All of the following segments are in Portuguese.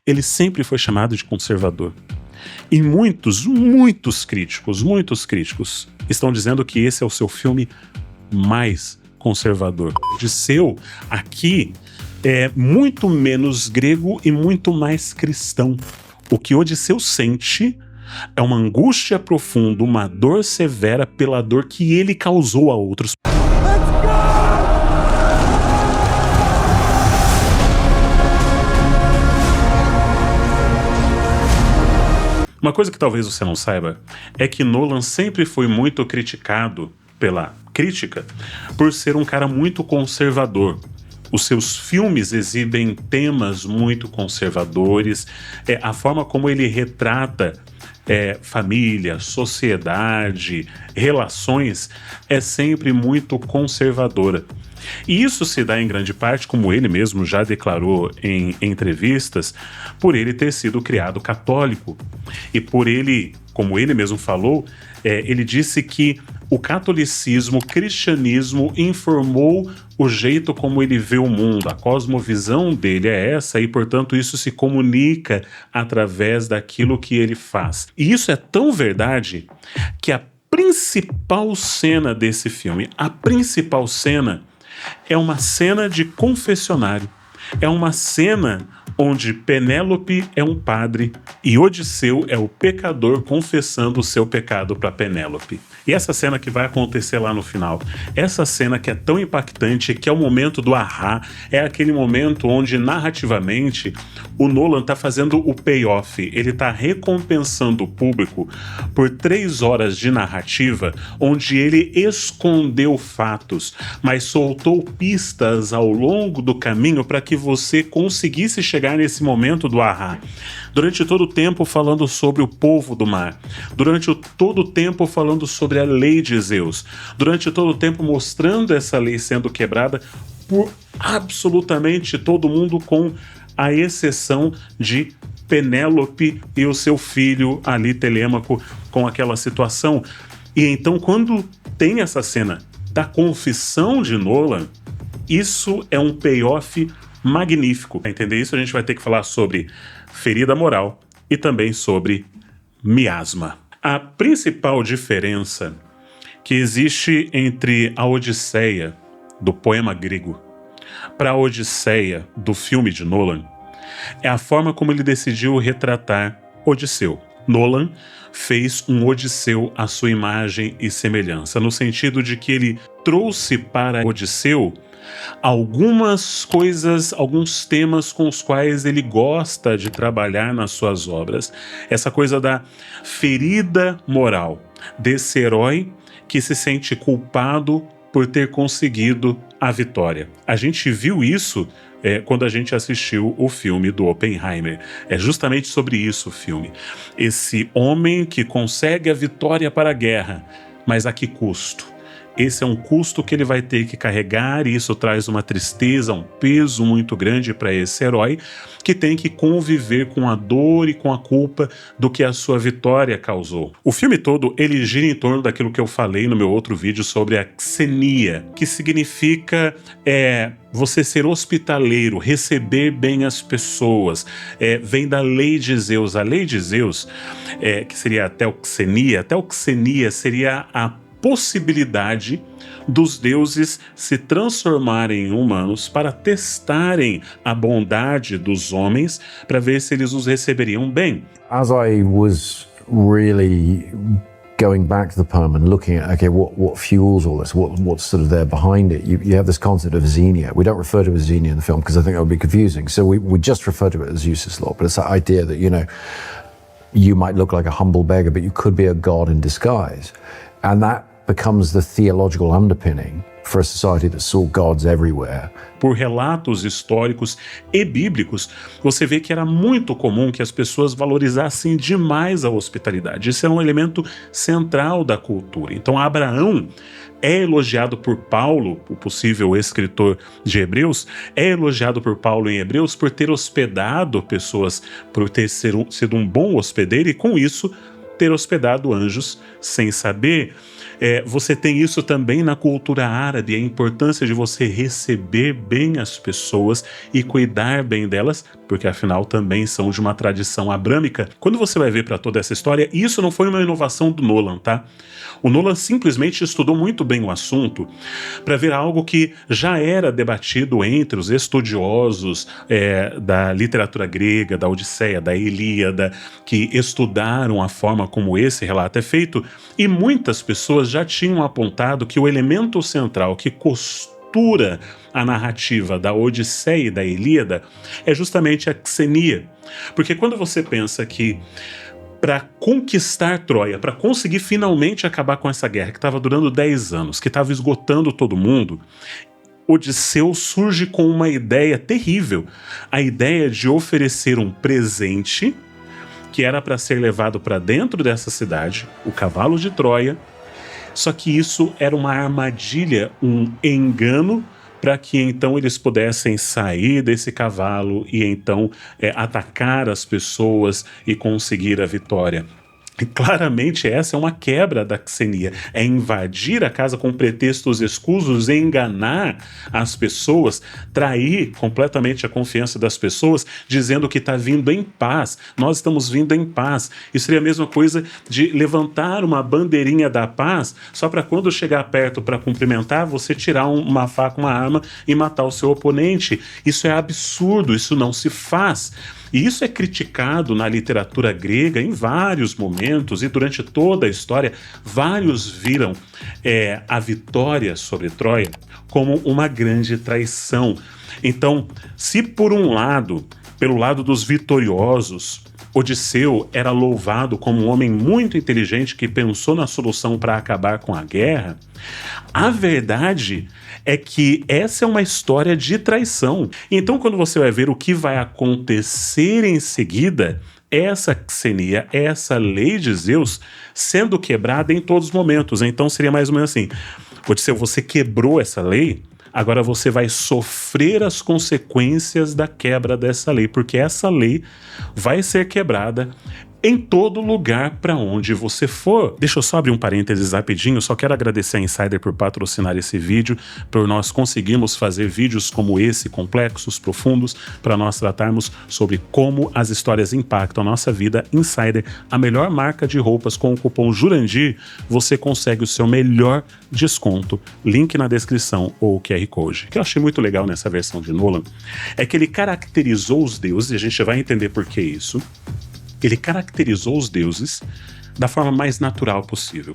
ele sempre foi chamado de conservador. E muitos críticos estão dizendo que esse é o seu filme mais conservador. Odisseu aqui é muito menos grego e muito mais cristão. O que Odisseu sente é uma angústia profunda, uma dor severa pela dor que ele causou a outros. Uma coisa que talvez você não saiba é que Nolan sempre foi muito criticado pela crítica por ser um cara muito conservador. Os seus filmes exibem temas muito conservadores, a forma como ele retrata família, sociedade, relações é sempre muito conservadora. E isso se dá em grande parte, como ele mesmo já declarou em entrevistas, por ele ter sido criado católico. E por ele, como ele mesmo falou, ele disse que o catolicismo, o cristianismo informou o jeito como ele vê o mundo, a cosmovisão dele é essa e, portanto, isso se comunica através daquilo que ele faz. E isso é tão verdade que a principal cena desse filme, é uma cena de confessionário. É uma cena onde Penélope é um padre e Odisseu é o pecador confessando o seu pecado para Penélope. E essa cena que vai acontecer lá no final, essa cena que é tão impactante, que é o momento do ahá, é aquele momento onde narrativamente o Nolan está fazendo o payoff, ele está recompensando o público por 3 horas de narrativa onde ele escondeu fatos, mas soltou pistas ao longo do caminho para que você conseguisse chegar nesse momento do ahá. Durante todo o tempo falando sobre o povo do mar, durante todo o tempo falando sobre a lei de Zeus, durante todo o tempo mostrando essa lei sendo quebrada por absolutamente todo mundo, com a exceção de Penélope e o seu filho ali, Telêmaco, com aquela situação. E então, quando tem essa cena da confissão de Nolan, isso é um payoff magnífico. Para entender isso, a gente vai ter que falar sobre ferida moral e também sobre miasma. A principal diferença que existe entre a Odisseia do poema grego para a Odisseia do filme de Nolan é a forma como ele decidiu retratar Odisseu. Nolan fez um Odisseu à sua imagem e semelhança, no sentido de que ele trouxe para Odisseu algumas coisas, alguns temas com os quais ele gosta de trabalhar nas suas obras. Essa coisa da ferida moral, desse herói que se sente culpado por ter conseguido a vitória. A gente viu isso quando a gente assistiu o filme do Oppenheimer. É justamente sobre isso o filme. Esse homem que consegue a vitória para a guerra, mas a que custo? Esse é um custo que ele vai ter que carregar, e isso traz uma tristeza, um peso muito grande para esse herói, que tem que conviver com a dor e com a culpa do que a sua vitória causou. O filme todo, ele gira em torno daquilo que eu falei no meu outro vídeo sobre a xenia, que significa você ser hospitaleiro, receber bem as pessoas, vem da lei de Zeus. A lei de Zeus, que seria a teoxenia seria a possibilidade dos deuses se transformarem em humanos para testarem a bondade dos homens para ver se eles os receberiam bem. As I was really going back to the poem and looking at, okay, what fuels all this, what's sort of there behind it, you have this concept of Xenia. We don't refer to it as Xenia in the film because I think that would be confusing. So we just refer to it as Zeus's law, but it's that idea that, you might look like a humble beggar, but you could be a god in disguise. And that becomes the theological underpinning for a society that saw gods everywhere. Por relatos históricos e bíblicos, você vê que era muito comum que as pessoas valorizassem demais a hospitalidade. Isso é um elemento central da cultura. Então, Abraão é elogiado por Paulo, o possível escritor de Hebreus, é elogiado por Paulo em Hebreus por ter hospedado pessoas, por ter sido um bom hospedeiro e, com isso, ter hospedado anjos sem saber. Você tem isso também na cultura árabe, a importância de você receber bem as pessoas e cuidar bem delas, porque afinal também são de uma tradição abrâmica. Quando você vai ver para toda essa história, isso não foi uma inovação do Nolan, tá? O Nolan simplesmente estudou muito bem o assunto para ver algo que já era debatido entre os estudiosos da literatura grega, da Odisseia, da Ilíada, que estudaram a forma como esse relato é feito, e muitas pessoas já tinham apontado que o elemento central que costura a narrativa da Odisseia e da Ilíada é justamente a xenia. Porque quando você pensa que para conquistar Troia, para conseguir finalmente acabar com essa guerra que estava durando 10 anos, que estava esgotando todo mundo, Odisseu surge com uma ideia terrível, a ideia de oferecer um presente que era para ser levado para dentro dessa cidade, o cavalo de Troia, só que isso era uma armadilha, um engano, para que então eles pudessem sair desse cavalo e então atacar as pessoas e conseguir a vitória. E claramente essa é uma quebra da xenia, é invadir a casa com pretextos escusos, enganar as pessoas, trair completamente a confiança das pessoas, dizendo que está vindo em paz, nós estamos vindo em paz. Isso seria a mesma coisa de levantar uma bandeirinha da paz, só para quando chegar perto para cumprimentar, você tirar uma faca, uma arma e matar o seu oponente. Isso é absurdo, isso não se faz. E isso é criticado na literatura grega em vários momentos, e durante toda a história, vários viram a vitória sobre Troia como uma grande traição. Então, se por um lado, pelo lado dos vitoriosos, Odisseu era louvado como um homem muito inteligente que pensou na solução para acabar com a guerra, a verdade é que essa é uma história de traição. Então, quando você vai ver o que vai acontecer em seguida, essa xenia, essa lei de Zeus sendo quebrada em todos os momentos. Então seria mais ou menos assim: Odisseu, você quebrou essa lei, agora você vai sofrer as consequências da quebra dessa lei, porque essa lei vai ser quebrada em todo lugar para onde você for. Deixa eu só abrir um parênteses rapidinho, só quero agradecer a Insider por patrocinar esse vídeo, por nós conseguirmos fazer vídeos como esse, complexos, profundos, para nós tratarmos sobre como as histórias impactam a nossa vida. Insider, a melhor marca de roupas. Com o cupom Jurandir, você consegue o seu melhor desconto. Link na descrição ou o QR Code. O que eu achei muito legal nessa versão de Nolan é que ele caracterizou os deuses, e a gente vai entender por que isso. Ele caracterizou os deuses da forma mais natural possível.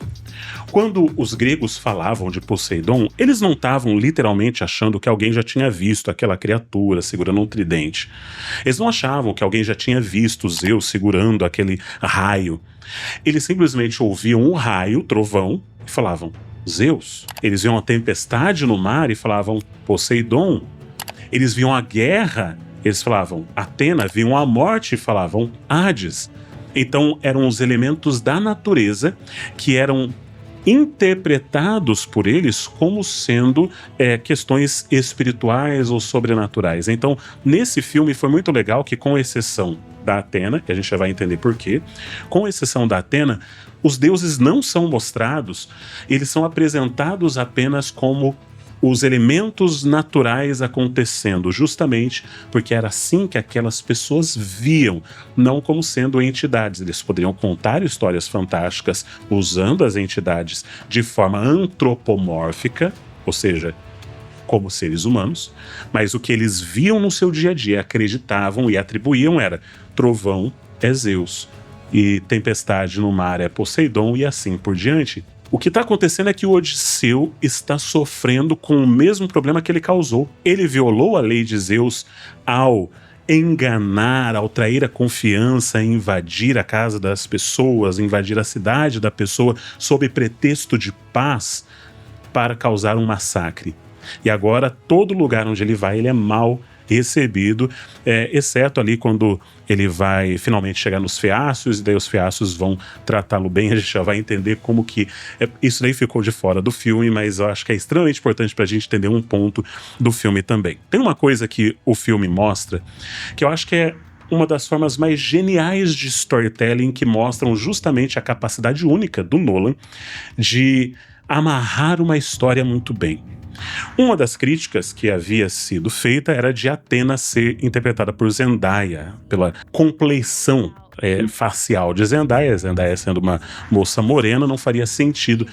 Quando os gregos falavam de Poseidon, eles não estavam literalmente achando que alguém já tinha visto aquela criatura segurando um tridente. Eles não achavam que alguém já tinha visto Zeus segurando aquele raio. Eles simplesmente ouviam um raio, trovão, e falavam, Zeus. Eles viam a tempestade no mar e falavam, Poseidon. Eles viam a guerra, eles falavam Atena, viam a morte e falavam Hades. Então eram os elementos da natureza que eram interpretados por eles como sendo questões espirituais ou sobrenaturais. Então nesse filme foi muito legal que, com exceção da Atena, que a gente já vai entender por quê, com exceção da Atena, os deuses não são mostrados, eles são apresentados apenas como os elementos naturais acontecendo, justamente porque era assim que aquelas pessoas viam, não como sendo entidades. Eles poderiam contar histórias fantásticas usando as entidades de forma antropomórfica, ou seja, como seres humanos, mas o que eles viam no seu dia a dia, acreditavam e atribuíam era trovão é Zeus, e tempestade no mar é Poseidon, e assim por diante. O que está acontecendo é que o Odisseu está sofrendo com o mesmo problema que ele causou. Ele violou a lei de Zeus ao enganar, ao trair a confiança, invadir a casa das pessoas, invadir a cidade da pessoa sob pretexto de paz para causar um massacre. E agora todo lugar onde ele vai, ele é mal recebido, exceto ali quando ele vai finalmente chegar nos feácios, e daí os feácios vão tratá-lo bem. A gente já vai entender como que isso daí ficou de fora do filme, mas eu acho que é extremamente importante pra gente entender um ponto do filme também. Tem uma coisa que o filme mostra, que eu acho que é uma das formas mais geniais de storytelling, que mostram justamente a capacidade única do Nolan de amarrar uma história muito bem. Uma das críticas que havia sido feita era de Atena ser interpretada por Zendaya, pela compleição facial de Zendaya. Zendaya sendo uma moça morena, não faria sentido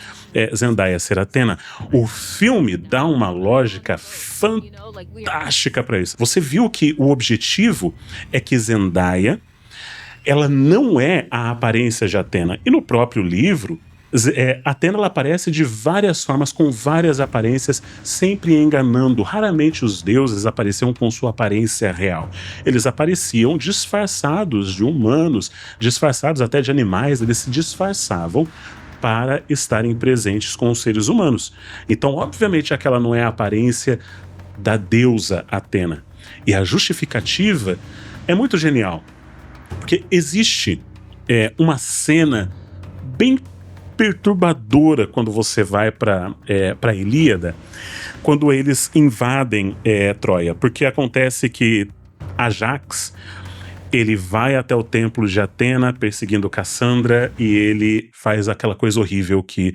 Zendaya ser Atena. O filme dá uma lógica fantástica para isso. Você viu que o objetivo é que Zendaya, ela não é a aparência de Atena. E no próprio livro, Atena ela aparece de várias formas, com várias aparências, sempre enganando. Raramente os deuses apareciam com sua aparência real. Eles apareciam disfarçados de humanos, disfarçados até de animais. Eles se disfarçavam para estarem presentes com os seres humanos. Então, obviamente, aquela não é a aparência da deusa Atena. E a justificativa é muito genial, porque existe uma cena bem perturbadora quando você vai para Ilíada, quando eles invadem Troia, porque acontece que Ajax, ele vai até o templo de Atena perseguindo Cassandra, e ele faz aquela coisa horrível que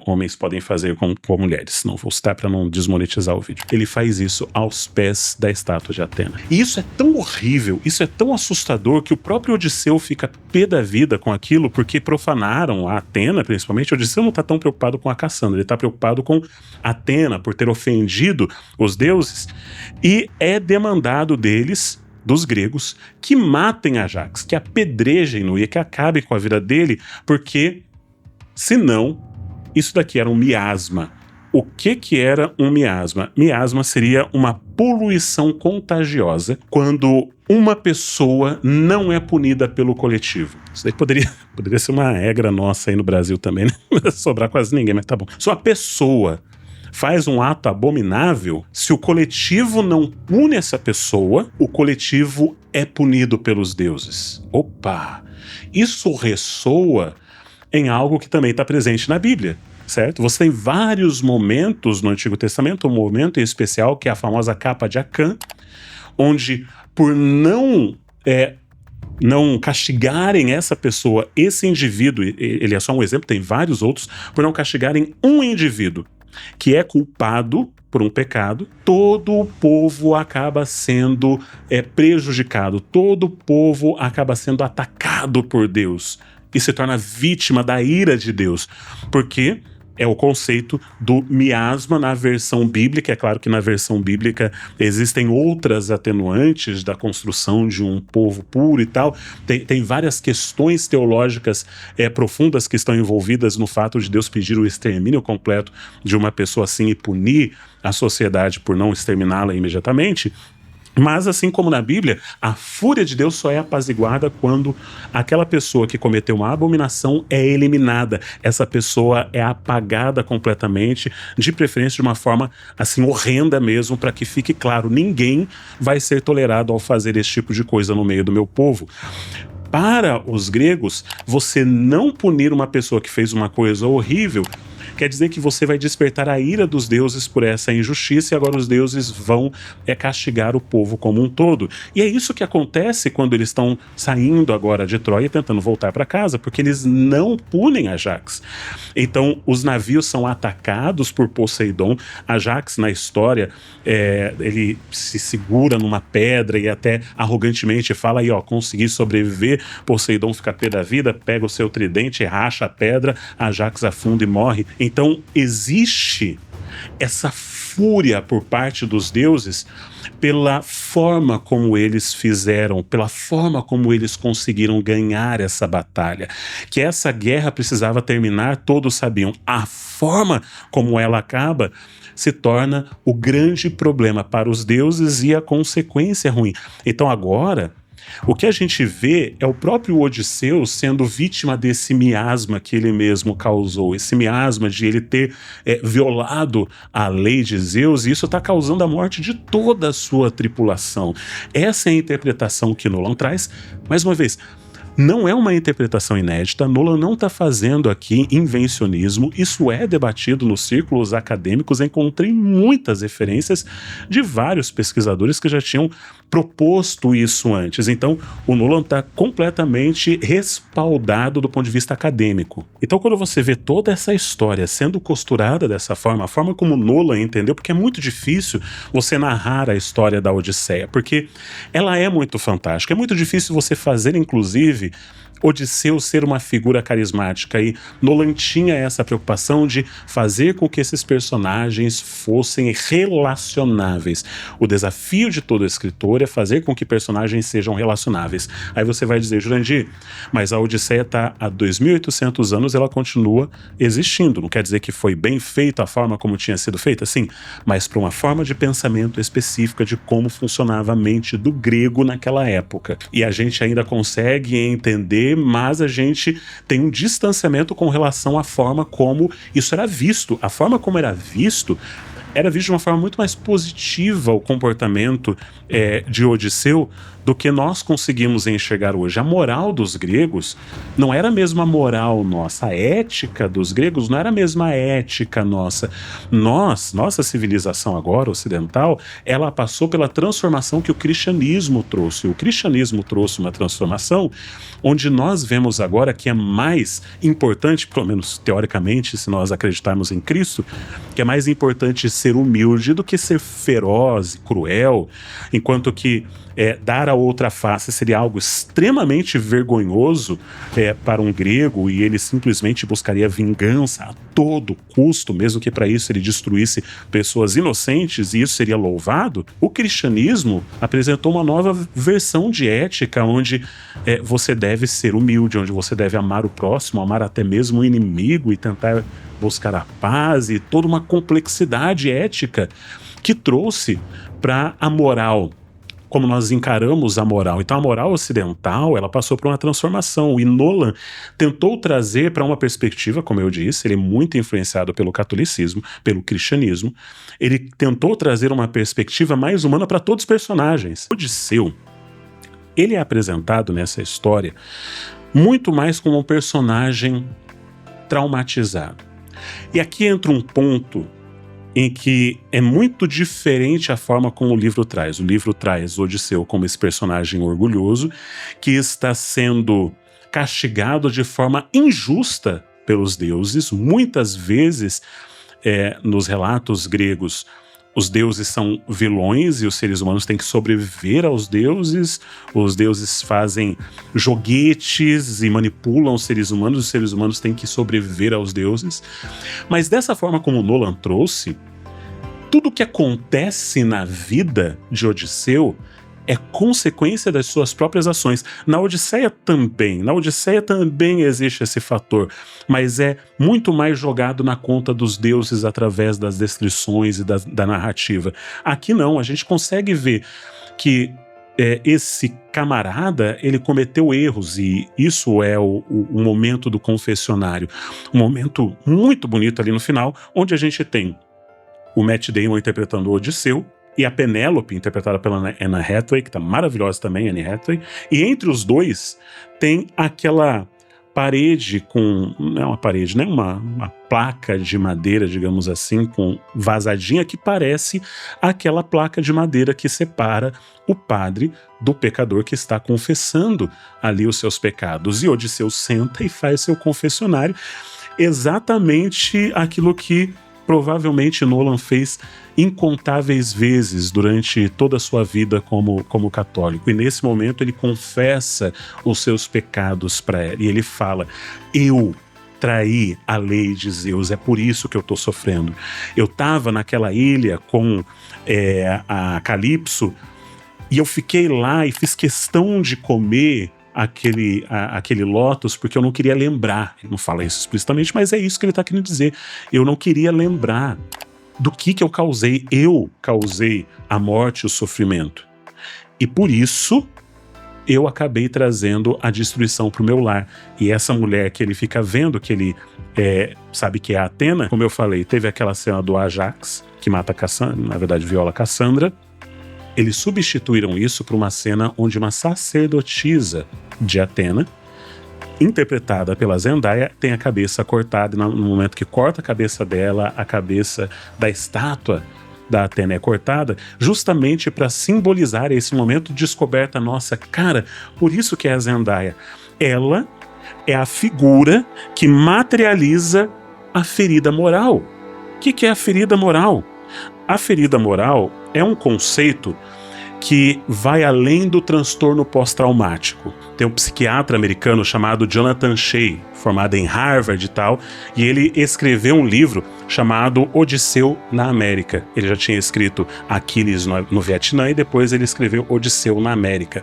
homens podem fazer com mulheres. Não vou citar para não desmonetizar o vídeo. Ele faz isso aos pés da estátua de Atena. E isso é tão horrível, isso é tão assustador, que o próprio Odisseu fica pé da vida com aquilo, porque profanaram a Atena, principalmente. Odisseu não está tão preocupado com a Cassandra, ele está preocupado com Atena por ter ofendido os deuses, e é demandado deles, dos gregos, que matem Ajax, que apedrejem-no e que acabem com a vida dele, porque senão isso daqui era um miasma. O que era um miasma? Miasma seria uma poluição contagiosa quando uma pessoa não é punida pelo coletivo. Isso daí poderia ser uma regra nossa aí no Brasil também, né? Não vai sobrar quase ninguém, mas tá bom. Se uma pessoa faz um ato abominável, se o coletivo não pune essa pessoa, o coletivo é punido pelos deuses. Opa! Isso ressoa em algo que também está presente na Bíblia, certo? Você tem vários momentos no Antigo Testamento, um momento em especial que é a famosa capa de Acã, onde por não castigarem essa pessoa, esse indivíduo, ele é só um exemplo, tem vários outros, por não castigarem um indivíduo que é culpado por um pecado, todo o povo acaba sendo prejudicado, todo o povo acaba sendo atacado por Deus e se torna vítima da ira de Deus, porque é o conceito do miasma na versão bíblica. É claro que na versão bíblica existem outras atenuantes da construção de um povo puro e tal. Tem várias questões teológicas profundas que estão envolvidas no fato de Deus pedir o extermínio completo de uma pessoa assim e punir a sociedade por não exterminá-la imediatamente. Mas, assim como na Bíblia, a fúria de Deus só é apaziguada quando aquela pessoa que cometeu uma abominação é eliminada. Essa pessoa é apagada completamente, de preferência de uma forma assim horrenda mesmo, para que fique claro, ninguém vai ser tolerado ao fazer esse tipo de coisa no meio do meu povo. Para os gregos, você não punir uma pessoa que fez uma coisa horrível quer dizer que você vai despertar a ira dos deuses por essa injustiça, e agora os deuses vão castigar o povo como um todo. E é isso que acontece quando eles estão saindo agora de Troia, tentando voltar para casa, porque eles não punem Ajax. Então, os navios são atacados por Poseidon. Ajax, na história, ele se segura numa pedra e até arrogantemente fala aí, ó, consegui sobreviver. Poseidon fica pé da vida, pega o seu tridente, racha a pedra, Ajax afunda e morre. Então, existe essa fúria por parte dos deuses pela forma como eles fizeram, pela forma como eles conseguiram ganhar essa batalha. Que essa guerra precisava terminar, todos sabiam. A forma como ela acaba se torna o grande problema para os deuses e a consequência ruim. Então agora, o que a gente vê é o próprio Odisseu sendo vítima desse miasma que ele mesmo causou, esse miasma de ele ter violado a lei de Zeus, e isso está causando a morte de toda a sua tripulação. Essa é a interpretação que Nolan traz. Mais uma vez, Não é uma interpretação inédita, Nolan não está fazendo aqui invencionismo, isso é debatido nos círculos acadêmicos, encontrei muitas referências de vários pesquisadores que já tinham proposto isso antes. Então, o Nolan está completamente respaldado do ponto de vista acadêmico. Então, quando você vê toda essa história sendo costurada dessa forma, a forma como Nolan entendeu, porque é muito difícil você narrar a história da Odisseia, porque ela é muito fantástica, é muito difícil você fazer, inclusive, Odisseu ser uma figura carismática, e Nolan tinha essa preocupação de fazer com que esses personagens fossem relacionáveis. O desafio de todo escritor é fazer com que personagens sejam relacionáveis. Aí você vai dizer, Jurandir, mas a Odisseia está há 2.800 anos, ela continua existindo. Não quer dizer que foi bem feita a forma como tinha sido feita? Sim, mas para uma forma de pensamento específica de como funcionava a mente do grego naquela época. E a gente ainda consegue entender, mas a gente tem um distanciamento com relação à forma como isso era visto. A forma como era visto de uma forma muito mais positiva o comportamento de Odisseu do que nós conseguimos enxergar hoje. A moral dos gregos não era a mesma moral nossa, a ética dos gregos não era a mesma ética nossa. Nossa civilização agora, ocidental, ela passou pela transformação que o cristianismo trouxe. O cristianismo trouxe uma transformação onde nós vemos agora que é mais importante, pelo menos teoricamente, se nós acreditarmos em Cristo, que é mais importante ser humilde do que ser feroz e cruel, enquanto que dar a outra face seria algo extremamente vergonhoso para um grego, e ele simplesmente buscaria vingança a todo custo, mesmo que para isso ele destruísse pessoas inocentes, e isso seria louvado. O cristianismo apresentou uma nova versão de ética, onde você deve ser humilde, onde você deve amar o próximo, amar até mesmo o inimigo e tentar buscar a paz, e toda uma complexidade ética que trouxe para a moral, como nós encaramos a moral. Então a moral ocidental, ela passou por uma transformação, e Nolan tentou trazer para uma perspectiva, como eu disse, ele é muito influenciado pelo catolicismo, pelo cristianismo, ele tentou trazer uma perspectiva mais humana para todos os personagens. Odisseu, ele é apresentado nessa história muito mais como um personagem traumatizado. E aqui entra um ponto em que é muito diferente a forma como o livro traz. O livro traz Odisseu como esse personagem orgulhoso que está sendo castigado de forma injusta pelos deuses. Muitas vezes, nos relatos gregos, os deuses são vilões e os seres humanos têm que sobreviver aos deuses. Os deuses fazem joguetes e manipulam os seres humanos têm que sobreviver aos deuses. Mas dessa forma como Nolan trouxe, tudo que acontece na vida de Odisseu é consequência das suas próprias ações. Na Odisseia também existe esse fator, mas é muito mais jogado na conta dos deuses através das descrições e da narrativa. Aqui não, a gente consegue ver que esse camarada, ele cometeu erros, e isso é o momento do confessionário. Um momento muito bonito ali no final, onde a gente tem o Matt Damon interpretando o Odisseu, e a Penélope, interpretada pela Anne Hathaway, que tá maravilhosa também, Anne Hathaway. E entre os dois tem aquela parede com... Não é uma parede, né? Uma placa de madeira, digamos assim, com vazadinha, que parece aquela placa de madeira que separa o padre do pecador que está confessando ali os seus pecados. E Odisseu senta e faz seu confessionário, exatamente aquilo que provavelmente Nolan fez incontáveis vezes durante toda a sua vida como católico. E nesse momento ele confessa os seus pecados para ela. E ele fala: eu traí a lei de Zeus, é por isso que eu estou sofrendo. Eu estava naquela ilha com a Calypso, e eu fiquei lá e fiz questão de comer aquele lótus, porque eu não queria lembrar. Ele não fala isso explicitamente, mas é isso que ele está querendo dizer. Eu não queria lembrar do que eu causei. Eu causei a morte e o sofrimento. E por isso, eu acabei trazendo a destruição para o meu lar. E essa mulher que ele fica vendo, que ele sabe que é a Atena, como eu falei, teve aquela cena do Ajax, que mata Cassandra, na verdade viola Cassandra. Eles substituíram isso por uma cena onde uma sacerdotisa de Atena interpretada pela Zendaya, tem a cabeça cortada, e no momento que corta a cabeça dela, a cabeça da estátua da Atena é cortada, justamente para simbolizar esse momento de descoberta nossa. Cara, por isso que é a Zendaya. Ela é a figura que materializa a ferida moral. O que é a ferida moral? A ferida moral é um conceito que vai além do transtorno pós-traumático. Tem um psiquiatra americano chamado Jonathan Shea, formado em Harvard e tal, e ele escreveu um livro chamado Odisseu na América. Ele já tinha escrito Aquiles no Vietnã e depois ele escreveu Odisseu na América.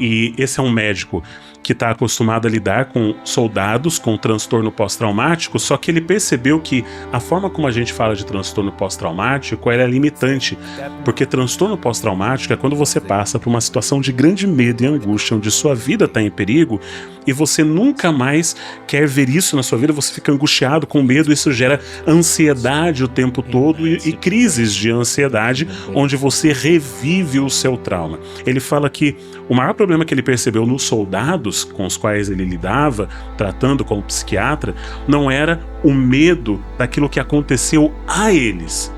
E esse é um médico que está acostumado a lidar com soldados com transtorno pós-traumático, só que ele percebeu que a forma como a gente fala de transtorno pós-traumático ela é limitante, porque transtorno pós-traumático é quando você passa por uma situação de grande medo e angústia, onde sua vida está em perigo e você nunca mais quer ver isso na sua vida, você fica angustiado, com medo, isso gera ansiedade o tempo todo e crises de ansiedade, onde você revive o seu trauma. Ele fala que o maior problema que ele percebeu nos soldados com os quais ele lidava, tratando como psiquiatra, não era o medo daquilo que aconteceu a eles,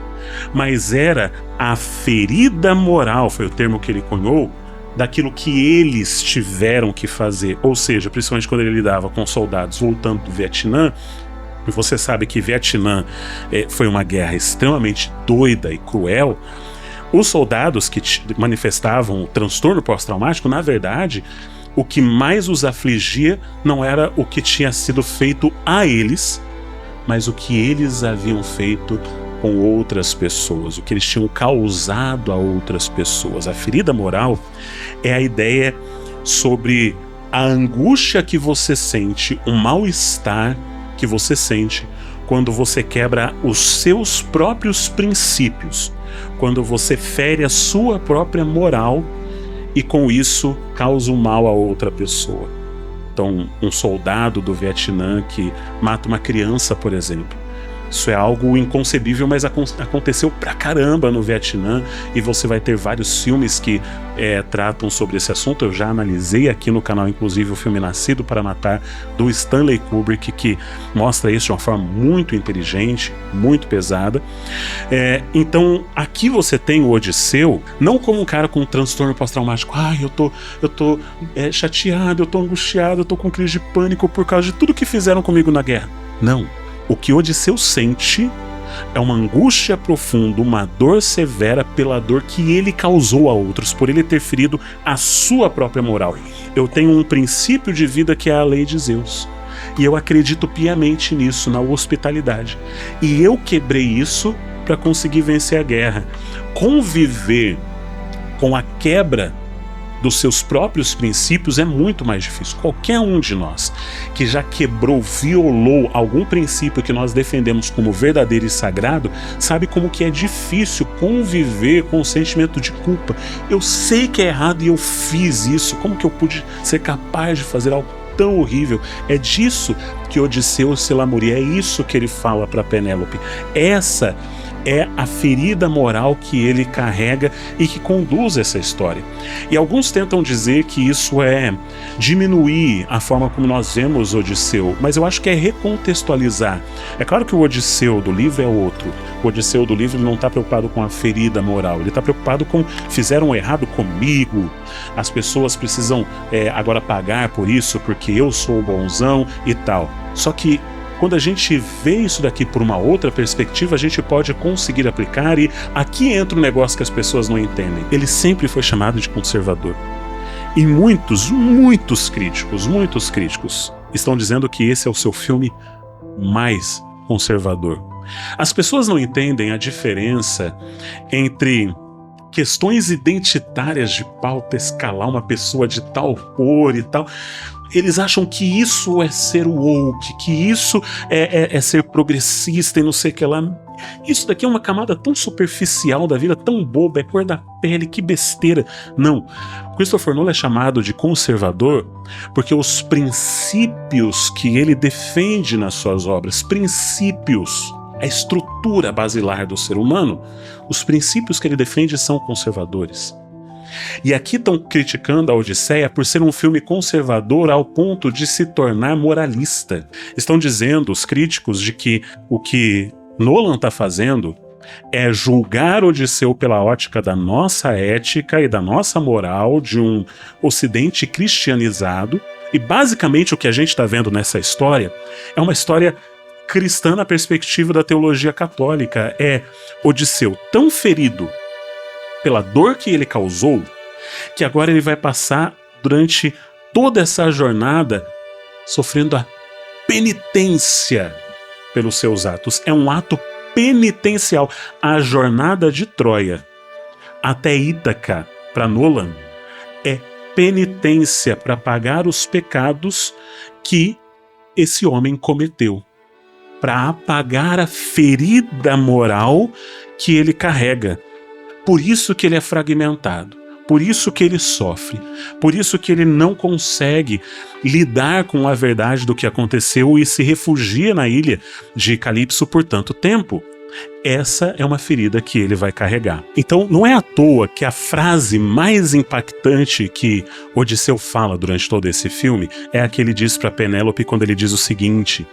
mas era a ferida moral, foi o termo que ele cunhou, daquilo que eles tiveram que fazer. Ou seja, principalmente quando ele lidava com soldados voltando do Vietnã, e você sabe que Vietnã foi uma guerra extremamente doida e cruel, os soldados que manifestavam o transtorno pós-traumático, na verdade, o que mais os afligia não era o que tinha sido feito a eles, mas o que eles haviam feito com outras pessoas, o que eles tinham causado a outras pessoas. A ferida moral é a ideia sobre a angústia que você sente, o mal-estar que você sente quando você quebra os seus próprios princípios, quando você fere a sua própria moral e com isso causa um mal a outra pessoa. Então, um soldado do Vietnã que mata uma criança, por exemplo, isso é algo inconcebível, mas aconteceu pra caramba no Vietnã, e você vai ter vários filmes que tratam sobre esse assunto. Eu já analisei aqui no canal, inclusive, o filme Nascido para Matar, do Stanley Kubrick, que mostra isso de uma forma muito inteligente, muito pesada. Então, aqui você tem o Odisseu, não como um cara com um transtorno pós-traumático. Eu tô chateado, eu tô angustiado, eu tô com crise de pânico por causa de tudo que fizeram comigo na guerra. Não. O que Odisseu sente é uma angústia profunda, uma dor severa pela dor que ele causou a outros, por ele ter ferido a sua própria moral. Eu tenho um princípio de vida que é a lei de Zeus, e eu acredito piamente nisso, na hospitalidade. E eu quebrei isso para conseguir vencer a guerra. Conviver com a quebra dos seus próprios princípios é muito mais difícil. Qualquer um de nós que já quebrou, violou algum princípio que nós defendemos como verdadeiro e sagrado, sabe como que é difícil conviver com o sentimento de culpa. Eu sei que é errado e eu fiz isso. Como que eu pude ser capaz de fazer algo tão horrível? É disso que Odisseu se lamuria, é isso que ele fala para Penélope. Essa é a ferida moral que ele carrega e que conduz essa história. E alguns tentam dizer que isso é diminuir a forma como nós vemos Odisseu, mas eu acho que é recontextualizar. É claro que o Odisseu do livro é outro. O Odisseu do livro não está preocupado com a ferida moral, ele está preocupado com fizeram errado comigo, as pessoas precisam agora pagar por isso porque eu sou bonzão e tal. Só que quando a gente vê isso daqui por uma outra perspectiva, a gente pode conseguir aplicar, e aqui entra um negócio que as pessoas não entendem. Ele sempre foi chamado de conservador. E muitos críticos estão dizendo que esse é o seu filme mais conservador. As pessoas não entendem a diferença entre questões identitárias de pauta escalar uma pessoa de tal cor e tal. Eles acham que isso é ser woke, que isso é ser progressista e não sei o que lá. Isso daqui é uma camada tão superficial da vida, tão boba, é cor da pele, que besteira. Não, Christopher Nolan é chamado de conservador porque os princípios que ele defende nas suas obras, princípios, a estrutura basilar do ser humano, os princípios que ele defende são conservadores. E aqui estão criticando a Odisseia por ser um filme conservador ao ponto de se tornar moralista. Estão dizendo, os críticos, de que o que Nolan está fazendo é julgar Odisseu pela ótica da nossa ética e da nossa moral de um ocidente cristianizado. E basicamente o que a gente está vendo nessa história é uma história cristã na perspectiva da teologia católica. É Odisseu tão ferido pela dor que ele causou, que agora ele vai passar durante toda essa jornada sofrendo a penitência pelos seus atos. É um ato penitencial. A jornada de Troia até Ítaca, para Nolan, é penitência para pagar os pecados que esse homem cometeu, para apagar a ferida moral que ele carrega. Por isso que ele é fragmentado, por isso que ele sofre, por isso que ele não consegue lidar com a verdade do que aconteceu e se refugia na ilha de Calipso por tanto tempo. Essa é uma ferida que ele vai carregar. Então não é à toa que a frase mais impactante que Odisseu fala durante todo esse filme é a que ele diz para Penélope quando ele diz o seguinte: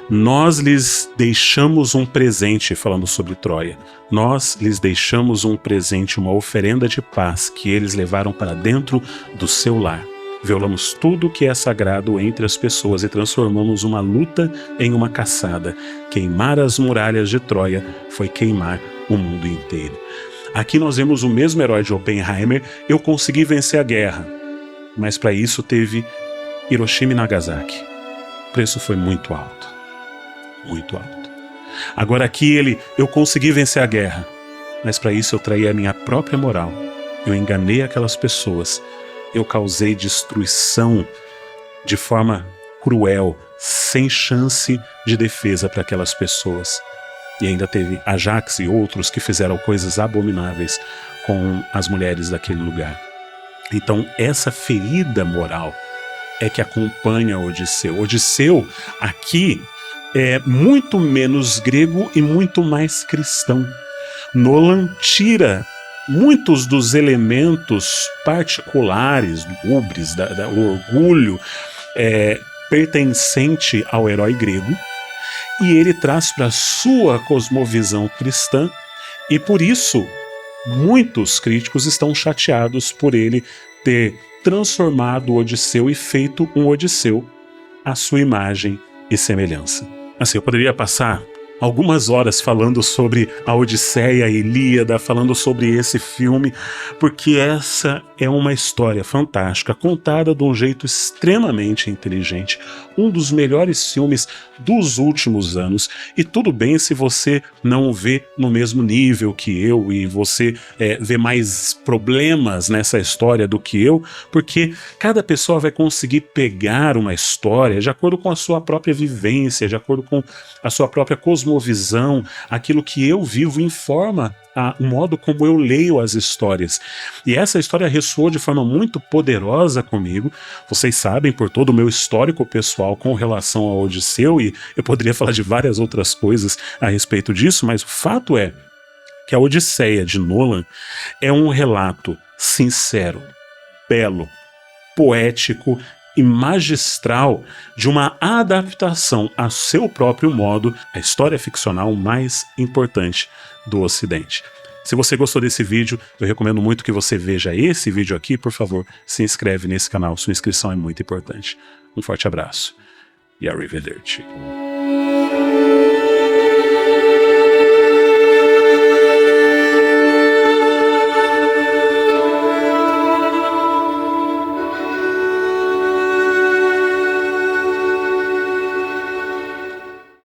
nós lhes deixamos um presente, falando sobre Troia. Nós lhes deixamos um presente, uma oferenda de paz que eles levaram para dentro do seu lar. Violamos tudo que é sagrado entre as pessoas e transformamos uma luta em uma caçada. Queimar as muralhas de Troia foi queimar o mundo inteiro. Aqui nós vemos o mesmo herói de Oppenheimer. Eu consegui vencer a guerra, mas para isso teve Hiroshima e Nagasaki. O preço foi muito alto. Muito alto. Agora aqui eu consegui vencer a guerra, mas para isso eu traí a minha própria moral. Eu enganei aquelas pessoas. Eu causei destruição de forma cruel, sem chance de defesa para aquelas pessoas. E ainda teve Ajax e outros que fizeram coisas abomináveis com as mulheres daquele lugar. Então essa ferida moral é que acompanha Odisseu. Odisseu aqui é muito menos grego e muito mais cristão. Nolan tira muitos dos elementos particulares do hubris, do orgulho pertencente ao herói grego, e ele traz para a sua cosmovisão cristã, e por isso muitos críticos estão chateados por ele ter transformado o Odisseu e feito um Odisseu à sua imagem e semelhança. Assim, eu poderia passar algumas horas falando sobre a Odisseia, a Ilíada, falando sobre esse filme, porque essa é uma história fantástica, contada de um jeito extremamente inteligente, um dos melhores filmes dos últimos anos. E tudo bem se você não vê no mesmo nível que eu e você vê mais problemas nessa história do que eu, porque cada pessoa vai conseguir pegar uma história de acordo com a sua própria vivência, de acordo com a sua própria cosmovisão. Aquilo que eu vivo informa o modo como eu leio as histórias. E essa história ressoou de forma muito poderosa comigo. Vocês sabem, por todo o meu histórico pessoal com relação ao Odisseu, e eu poderia falar de várias outras coisas a respeito disso, mas o fato é que a Odisseia de Nolan é um relato sincero, belo, poético e magistral de uma adaptação a seu próprio modo à história ficcional mais importante do Ocidente. Se você gostou desse vídeo, eu recomendo muito que você veja esse vídeo aqui. Por favor, se inscreve nesse canal, sua inscrição é muito importante. Um forte abraço e arrivederci.